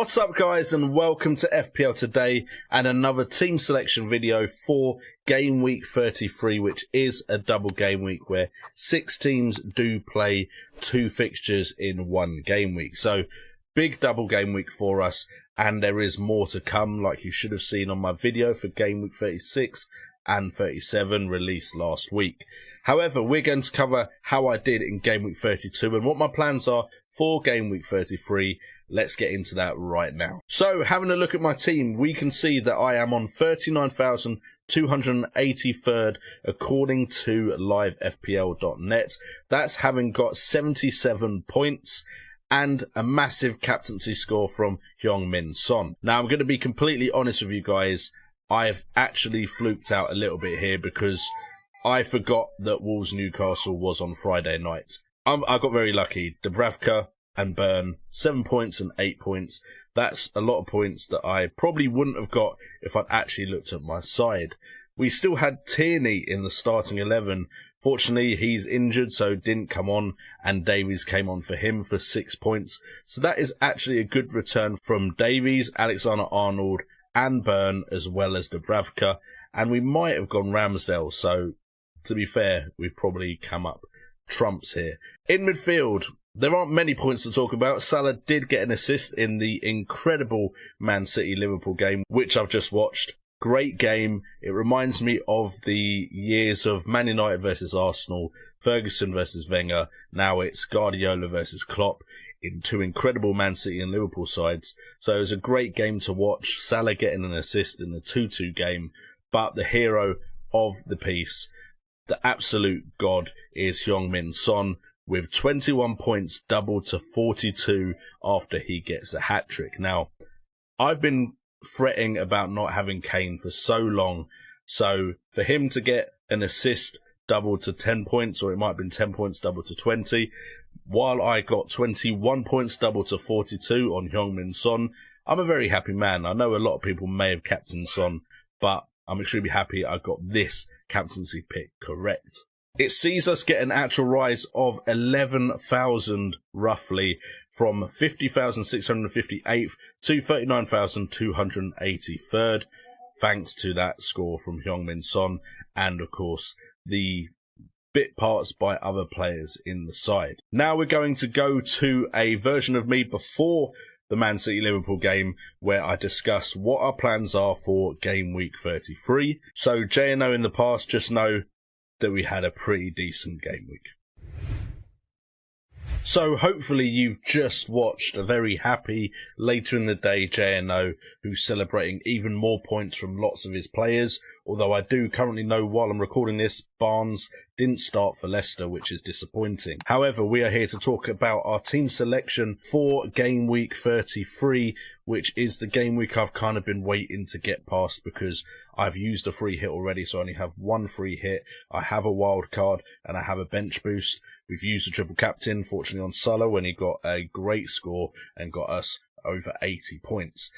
What's up guys, and welcome to FPL Today and another team selection video for Game Week 33, which is a double game week where 6 teams do play 2 fixtures in one game week. So big double game week for us, and there is more to come, like you should have seen on my video for Game Week 36 and 37 released last week. However, we're going to cover how I did in Game Week 32 and what my plans are for Game Week 33. Let's get into that right now. So, having a look at my team, we can see that I am on 39,283rd according to livefpl.net. That's having got 77 points and a massive captaincy score from Heung-min Son. Now, I'm going to be completely honest with you guys. I've actually fluked out a little bit here because I forgot that Wolves Newcastle was on Friday night. I got very lucky. Dubravka and Burn, 7 points and 8 points. That's a lot of points that I probably wouldn't have got if I'd actually looked at my side. We still had Tierney in the starting 11. Fortunately, he's injured, so didn't come on, and Davies came on for him for 6 points. So that is actually a good return from Davies, Alexander-Arnold, and Burn, as well as Dubravka. And we might have gone Ramsdale, so to be fair, we've probably come up trumps here. In midfield, there aren't many points to talk about. Salah did get an assist in the incredible Man City-Liverpool game, which I've just watched. Great game. It reminds me of the years of Man United versus Arsenal, Ferguson versus Wenger. Now it's Guardiola versus Klopp in 2 incredible Man City and Liverpool sides. So it was a great game to watch. Salah getting an assist in the 2-2 game. But the hero of the piece, the absolute god, is Heung-min Son, with 21 points doubled to 42 after he gets a hat-trick. Now, I've been fretting about not having Kane for so long, so for him to get an assist doubled to 10 points, or it might have been 10 points doubled to 20, while I got 21 points doubled to 42 on Heung-min Son, I'm a very happy man. I know a lot of people may have captained Son, but I'm extremely happy I got this captaincy pick correct. It sees us get an actual rise of 11,000 roughly, from 50,658th to 39,283rd, thanks to that score from Heung-min Son and of course the bit parts by other players in the side. Now we're going to go to a version of me before the Man City-Liverpool game where I discuss what our plans are for Game Week 33. So J&O in the past, just know that we had a pretty decent game week. So hopefully you've just watched a very happy later in the day J&O who's celebrating even more points from lots of his players, although I do currently know while I'm recording this Barnes didn't start for Leicester, which is disappointing. However, we are here to talk about our team selection for Game Week 33, which is the game week I've kind of been waiting to get past because I've used a free hit already, so I only have 1 free hit. I have a wild card and I have a bench boost. We've used a triple captain, fortunately on Salah, when he got a great score and got us over 80 points.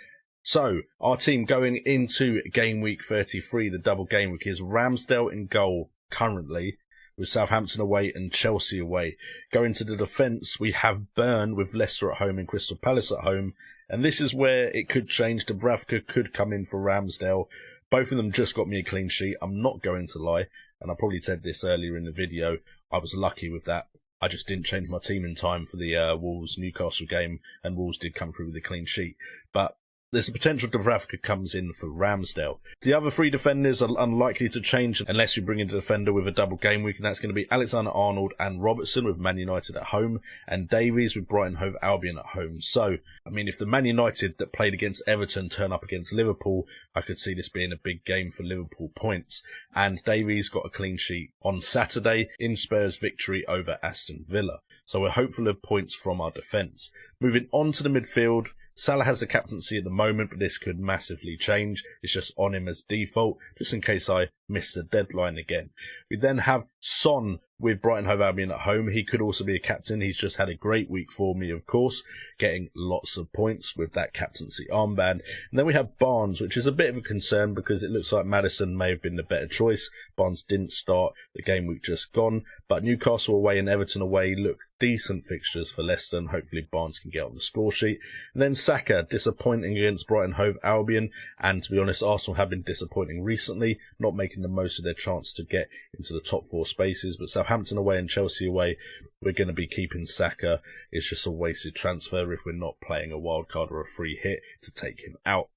So, our team going into Game Week 33, the double game week, is Ramsdale in goal currently, with Southampton away and Chelsea away. Going to the defence, we have Burn with Leicester at home and Crystal Palace at home. And this is where it could change. Dubravka could come in for Ramsdale. Both of them just got me a clean sheet. I'm not going to lie. And I probably said this earlier in the video. I was lucky with that. I just didn't change my team in time for the Wolves Newcastle game. And Wolves did come through with a clean sheet. But there's a potential Dubravka comes in for Ramsdale. The other 3 defenders are unlikely to change unless we bring in a defender with a double game week, and that's going to be Alexander-Arnold and Robertson with Man United at home, and Davies with Brighton Hove Albion at home. So, I mean, if the Man United that played against Everton turn up against Liverpool, I could see this being a big game for Liverpool points. And Davies got a clean sheet on Saturday in Spurs' victory over Aston Villa. So we're hopeful of points from our defence. Moving on to the midfield, Salah has the captaincy at the moment, but this could massively change. It's just on him as default, just in case I miss the deadline again. We then have Son with Brighton Hove Albion at home. He could also be a captain. He's just had a great week for me, of course, getting lots of points with that captaincy armband. And then we have Barnes, which is a bit of a concern because it looks like Maddison may have been the better choice. Barnes didn't start the game week just gone, but Newcastle away and Everton away look decent fixtures for Leicester, and hopefully Barnes can get on the score sheet. And then Saka, disappointing against Brighton Hove Albion, and to be honest, Arsenal have been disappointing recently, not making the most of their chance to get into the top 4 spaces, but Southampton away and Chelsea away, we're going to be keeping Saka. It's just a wasted transfer if we're not playing a wild card or a free hit to take him out.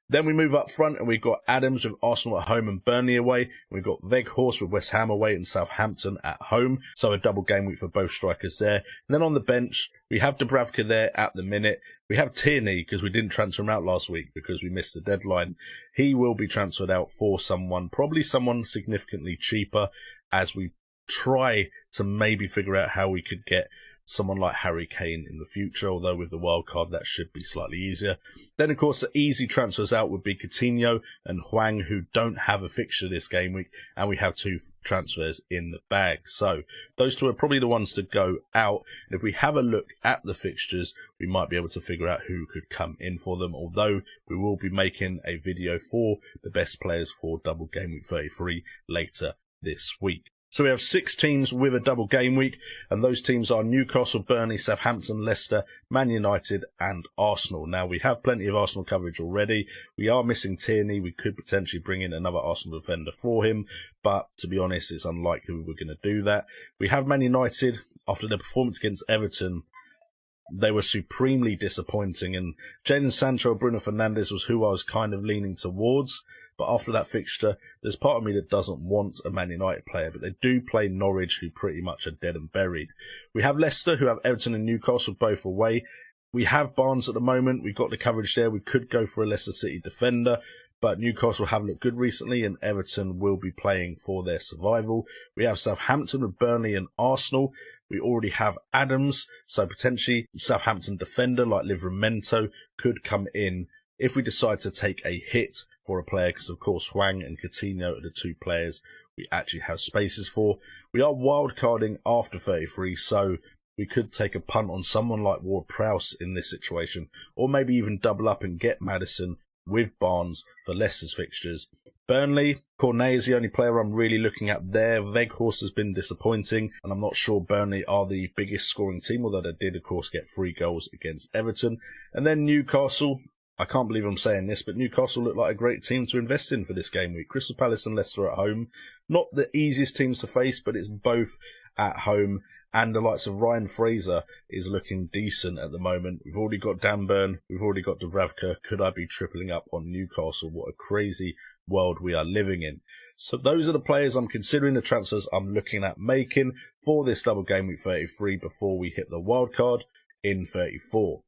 Then we move up front and we've got Adams with Arsenal at home and Burnley away. We've got Weghorst with West Ham away and Southampton at home. So a double game week for both strikers there. And then on the bench, we have Dubravka there at the minute. We have Tierney because we didn't transfer him out last week because we missed the deadline. He will be transferred out for someone, probably someone significantly cheaper, as we try to maybe figure out how we could get someone like Harry Kane in the future, although with the wild card that should be slightly easier. Then of course the easy transfers out would be Coutinho and Hwang, who don't have a fixture this game week, and we have 2 transfers in the bag. So those 2 are probably the ones to go out, and if we have a look at the fixtures we might be able to figure out who could come in for them, although we will be making a video for the best players for double game week 33 later this week. So we have 6 teams with a double game week, and those teams are Newcastle, Burnley, Southampton, Leicester, Man United and Arsenal. Now, we have plenty of Arsenal coverage already. We are missing Tierney. We could potentially bring in another Arsenal defender for him, but to be honest, it's unlikely we're going to do that. We have Man United. After their performance against Everton, they were supremely disappointing, and Jadon Sancho, Bruno Fernandes was who I was kind of leaning towards. But after that fixture, there's part of me that doesn't want a Man United player, but they do play Norwich, who pretty much are dead and buried. We have Leicester, who have Everton and Newcastle both away. We have Barnes at the moment. We've got the coverage there. We could go for a Leicester City defender, but Newcastle have looked good recently, and Everton will be playing for their survival. We have Southampton with Burnley and Arsenal. We already have Adams, so potentially Southampton defender like Livramento could come in if we decide to take a hit for a player, because of course Hwang and Coutinho are the 2 players we actually have spaces for. We are wildcarding after 33, so we could take a punt on someone like Ward-Prowse in this situation, or maybe even double up and get Maddison with Barnes for Leicester's fixtures. Burnley, Cornet is the only player I'm really looking at there. Weghorst has been disappointing, and I'm not sure Burnley are the biggest scoring team, although they did of course get 3 goals against Everton. And then Newcastle, I can't believe I'm saying this, but Newcastle look like a great team to invest in for this game week. Crystal Palace and Leicester at home. Not the easiest teams to face, but it's both at home. And the likes of Ryan Fraser is looking decent at the moment. We've already got Dan Burn. We've already got Dubravka. Could I be tripling up on Newcastle? What a crazy world we are living in. So those are the players I'm considering, the transfers I'm looking at making for this double game week 33 before we hit the wild card in 34.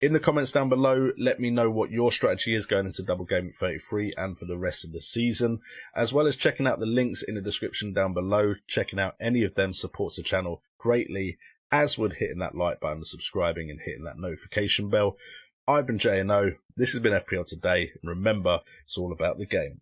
In the comments down below, let me know what your strategy is going into double game week 33 and for the rest of the season, as well as checking out the links in the description down below. Checking out any of them supports the channel greatly, as would hitting that like button, subscribing and hitting that notification bell. I've been JNO, this has been FPL Today, and remember, it's all about the game.